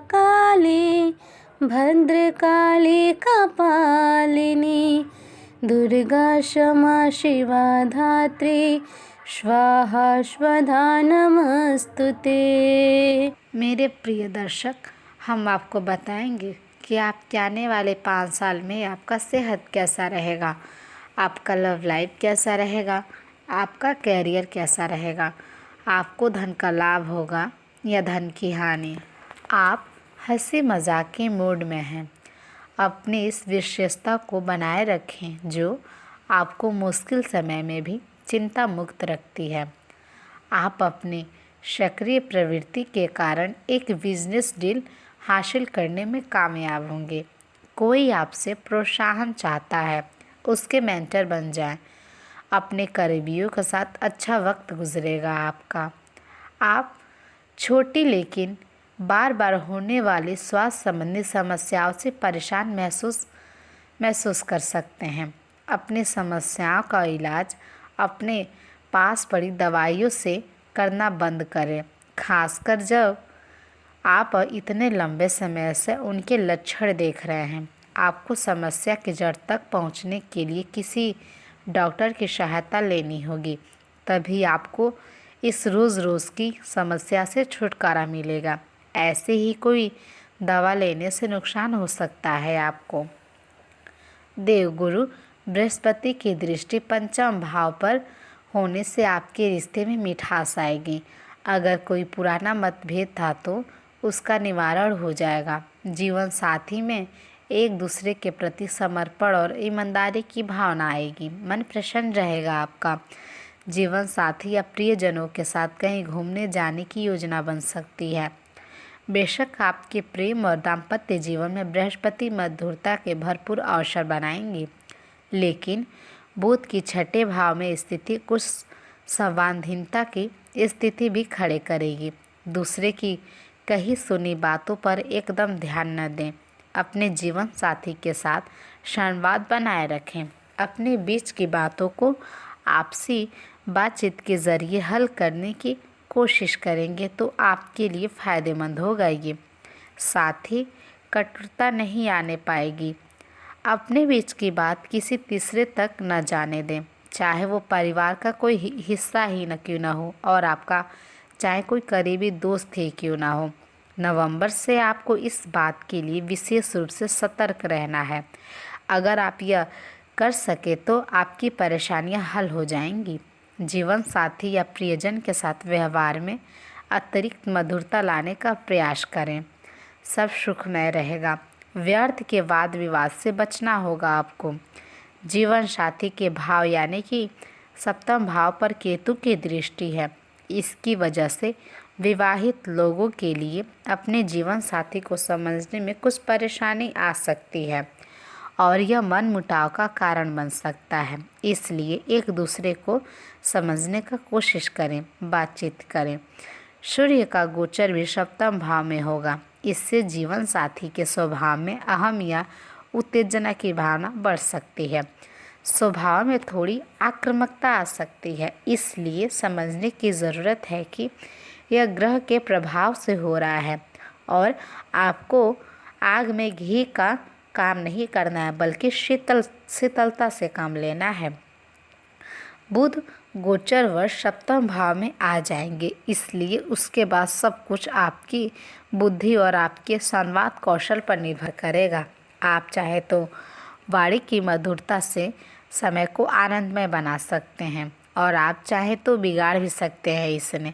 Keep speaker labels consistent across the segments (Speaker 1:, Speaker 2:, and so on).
Speaker 1: काली भद्रकाली कपालिनी दुर्गा क्षमा शिवा धात्री स्वाहा स्वधा नमस्तुते। मेरे प्रिय दर्शक, हम आपको बताएंगे कि आपके आने वाले 5 साल में आपका सेहत कैसा रहेगा, आपका लव लाइफ कैसा रहेगा, आपका कैरियर कैसा रहेगा, आपको धन का लाभ होगा या धन की हानि। आप हंसी मजाक के मूड में हैं। अपनी इस विशेषता को बनाए रखें जो आपको मुश्किल समय में भी चिंता मुक्त रखती है। आप अपनी सक्रिय प्रवृत्ति के कारण एक बिजनेस डील हासिल करने में कामयाब होंगे। कोई आपसे प्रोत्साहन चाहता है, उसके मेंटर बन जाएं। अपने करीबियों के साथ अच्छा वक्त गुजरेगा आपका। आप छोटी लेकिन बार बार होने वाली स्वास्थ्य संबंधी समस्याओं से परेशान महसूस कर सकते हैं। अपनी समस्याओं का इलाज अपने पास पड़ी दवाइयों से करना बंद करें, खासकर जब आप इतने लंबे समय से उनके लक्षण देख रहे हैं। आपको समस्या की जड़ तक पहुंचने के लिए किसी डॉक्टर की सहायता लेनी होगी, तभी आपको इस रोज़ की समस्या से छुटकारा मिलेगा। ऐसे ही कोई दवा लेने से नुकसान हो सकता है आपको। देवगुरु बृहस्पति की दृष्टि पंचम भाव पर होने से आपके रिश्ते में मिठास आएगी। अगर कोई पुराना मतभेद था तो उसका निवारण हो जाएगा। जीवन साथी में एक दूसरे के प्रति समर्पण और ईमानदारी की भावना आएगी। मन प्रसन्न रहेगा आपका। जीवन साथी या प्रियजनों के साथ कहीं घूमने जाने की योजना बन सकती है। बेशक आपके प्रेम और दाम्पत्य जीवन में बृहस्पति मधुरता के भरपूर अवसर बनाएंगे, लेकिन बुध की छठे भाव में स्थिति कुछ संवादहीनता की स्थिति भी खड़े करेगी। दूसरे की कही सुनी बातों पर एकदम ध्यान न दें। अपने जीवन साथी के साथ संवाद बनाए रखें। अपने बीच की बातों को आपसी बातचीत के जरिए हल करने की कोशिश करेंगे तो आपके लिए फ़ायदेमंद होगा ये। साथ ही कटुता नहीं आने पाएगी। अपने बीच की बात किसी तीसरे तक न जाने दें, चाहे वो परिवार का कोई हिस्सा ही न क्यों ना हो और आपका चाहे कोई करीबी दोस्त ही क्यों ना हो। नवंबर से आपको इस बात के लिए विशेष रूप से सतर्क रहना है। अगर आप यह कर सके तो आपकी परेशानियां हल हो जाएंगी। जीवन साथी या प्रियजन के साथ व्यवहार में अतिरिक्त मधुरता लाने का प्रयास करें। सब सुखमय रहेगा। व्यर्थ के वाद विवाद से बचना होगा आपको। जीवन साथी के भाव यानी कि सप्तम भाव पर केतु की दृष्टि है। इसकी वजह से विवाहित लोगों के लिए अपने जीवन साथी को समझने में कुछ परेशानी आ सकती है और यह मनमुटाव का कारण बन सकता है। इसलिए एक दूसरे को समझने का कोशिश करें, बातचीत करें। सूर्य का गोचर भी सप्तम भाव में होगा। इससे जीवन साथी के स्वभाव में अहम या उत्तेजना की भावना बढ़ सकती है। स्वभाव में थोड़ी आक्रामकता आ सकती है, इसलिए समझने की ज़रूरत है कि यह ग्रह के प्रभाव से हो रहा है और आपको आग में घी का काम नहीं करना है, बल्कि शीतलता से काम लेना है। बुध गोचर वर्ष सप्तम भाव में आ जाएंगे, इसलिए उसके बाद सब कुछ आपकी बुद्धि और आपके संवाद कौशल पर निर्भर करेगा। आप चाहे तो वाणी की मधुरता से समय को आनंदमय बना सकते हैं और आप चाहे तो बिगाड़ भी सकते हैं इसने।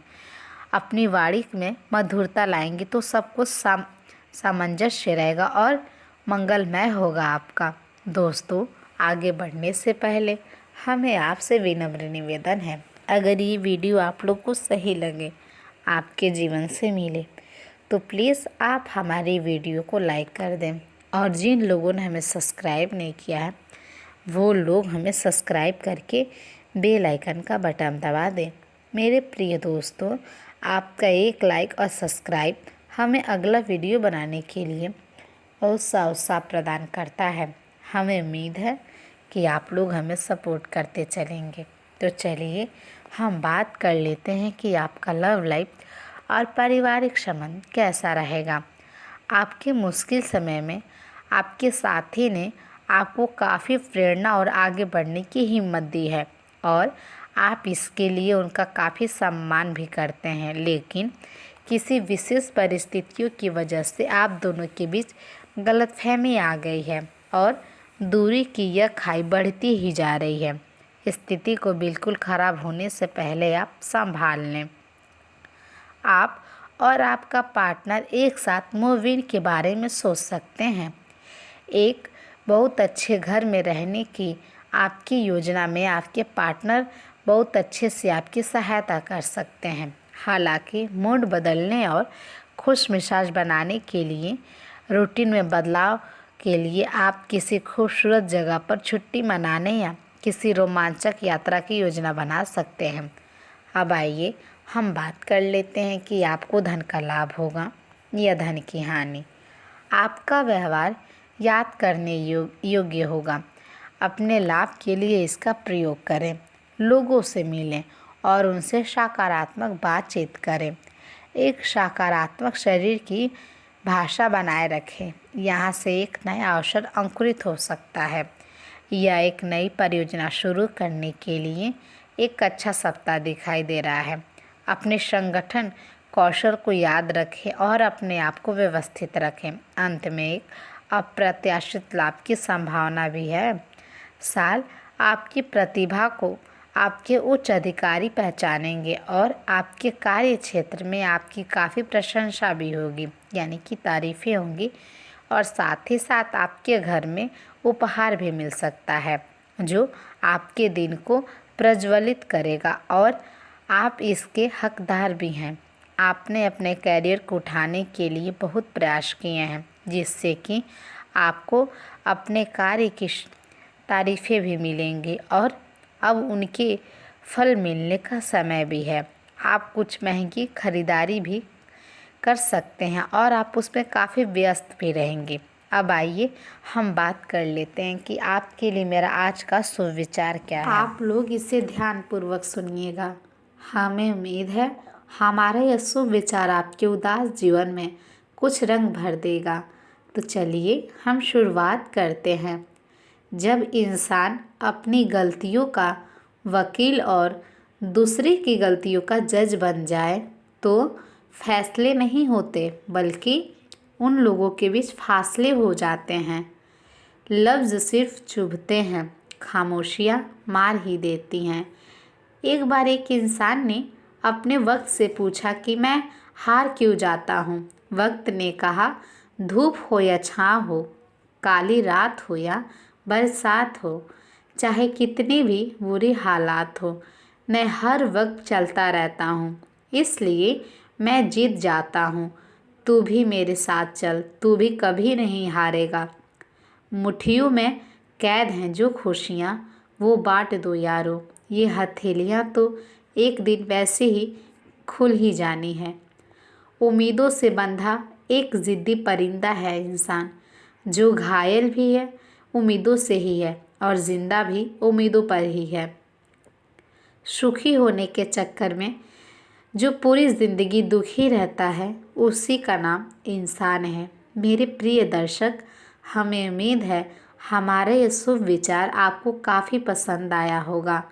Speaker 1: अपनी वाणी में मधुरता लाएंगे तो सब कुछ सामंजस्य रहेगा और मंगलमय होगा आपका। दोस्तों, आगे बढ़ने से पहले हमें आपसे विनम्र निवेदन है, अगर ये वीडियो आप लोग को सही लगे, आपके जीवन से मिले, तो प्लीज़ आप हमारी वीडियो को लाइक कर दें और जिन लोगों ने हमें सब्सक्राइब नहीं किया है वो लोग हमें सब्सक्राइब करके बेल आइकन का बटन दबा दें। मेरे प्रिय दोस्तों, आपका एक लाइक और सब्सक्राइब हमें अगला वीडियो बनाने के लिए उत्साह प्रदान करता है। हमें उम्मीद है कि आप लोग हमें सपोर्ट करते चलेंगे। तो चलिए हम बात कर लेते हैं कि आपका लव लाइफ और पारिवारिक संबंध कैसा रहेगा। आपके मुश्किल समय में आपके साथी ने आपको काफ़ी प्रेरणा और आगे बढ़ने की हिम्मत दी है और आप इसके लिए उनका काफ़ी सम्मान भी करते हैं। लेकिन किसी विशेष परिस्थितियों की वजह से आप दोनों के बीच गलतफहमी आ गई है और दूरी की यह खाई बढ़ती ही जा रही है। स्थिति को बिल्कुल ख़राब होने से पहले आप संभाल लें। आप और आपका पार्टनर एक साथ मूव इन के बारे में सोच सकते हैं। एक बहुत अच्छे घर में रहने की आपकी योजना में आपके पार्टनर बहुत अच्छे से आपकी सहायता कर सकते हैं। हालांकि मूड बदलने और खुश मिजाज बनाने के लिए रूटीन में बदलाव के लिए आप किसी खूबसूरत जगह पर छुट्टी मनाने या किसी रोमांचक यात्रा की योजना बना सकते हैं। अब आइए हम बात कर लेते हैं कि आपको धन का लाभ होगा या धन की हानि। आपका व्यवहार याद करने योग्य होगा। अपने लाभ के लिए इसका प्रयोग करें। लोगों से मिलें और उनसे सकारात्मक बातचीत करें। एक सकारात्मक शरीर की भाषा बनाए रखें। यहाँ से एक नया अवसर अंकुरित हो सकता है। यह एक नई परियोजना शुरू करने के लिए एक अच्छा सप्ताह दिखाई दे रहा है। अपने संगठन कौशल को याद रखें और अपने आप को व्यवस्थित रखें। अंत में एक अप्रत्याशित लाभ की संभावना भी है। साल आपकी प्रतिभा को आपके उच्च अधिकारी पहचानेंगे और आपके कार्य क्षेत्र में आपकी काफ़ी प्रशंसा भी होगी, यानी कि तारीफ़ें होंगी। और साथ ही साथ आपके घर में उपहार भी मिल सकता है जो आपके दिन को प्रज्वलित करेगा और आप इसके हकदार भी हैं। आपने अपने करियर को उठाने के लिए बहुत प्रयास किए हैं, जिससे कि आपको अपने कार्य की तारीफ़ें भी मिलेंगी और अब उनके फल मिलने का समय भी है। आप कुछ महंगी खरीदारी भी कर सकते हैं और आप उसमें काफ़ी व्यस्त भी रहेंगे। अब आइए हम बात कर लेते हैं कि आपके लिए मेरा आज का शुभ विचार क्या है। आप लोग इसे ध्यानपूर्वक सुनिएगा। हमें उम्मीद है हमारा यह शुभ विचार आपके उदास जीवन में कुछ रंग भर देगा। तो चलिए हम शुरुआत करते हैं। जब इंसान अपनी गलतियों का वकील और दूसरे की गलतियों का जज बन जाए तो फैसले नहीं होते बल्कि उन लोगों के बीच फासले हो जाते हैं। लफ्ज़ सिर्फ चुभते हैं, खामोशियाँ मार ही देती हैं। एक बार एक इंसान ने अपने वक्त से पूछा कि मैं हार क्यों जाता हूँ। वक्त ने कहा, धूप हो या छाँव हो, काली रात हो या बरसात हो, चाहे कितनी भी बुरी हालात हो, मैं हर वक्त चलता रहता हूँ। इसलिए मैं जीत जाता हूँ। तू भी मेरे साथ चल, तू भी कभी नहीं हारेगा। मुट्ठियों में कैद हैं जो खुशियाँ, वो बांट दो यारो। ये हथेलियाँ तो एक दिन वैसे ही खुल ही जानी है। उम्मीदों से बंधा एक ज़िद्दी परिंदा है इंसान, जो घायल भी है उम्मीदों से ही है और ज़िंदा भी उम्मीदों पर ही है। सुखी होने के चक्कर में जो पूरी ज़िंदगी दुखी रहता है, उसी का नाम इंसान है। मेरे प्रिय दर्शक, हमें उम्मीद है हमारे ये शुभ विचार आपको काफ़ी पसंद आया होगा।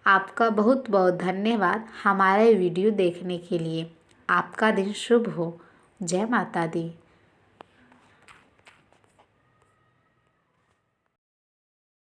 Speaker 1: आपका बहुत बहुत धन्यवाद हमारा वीडियो देखने के लिए। आपका दिन शुभ हो। जय माता दी।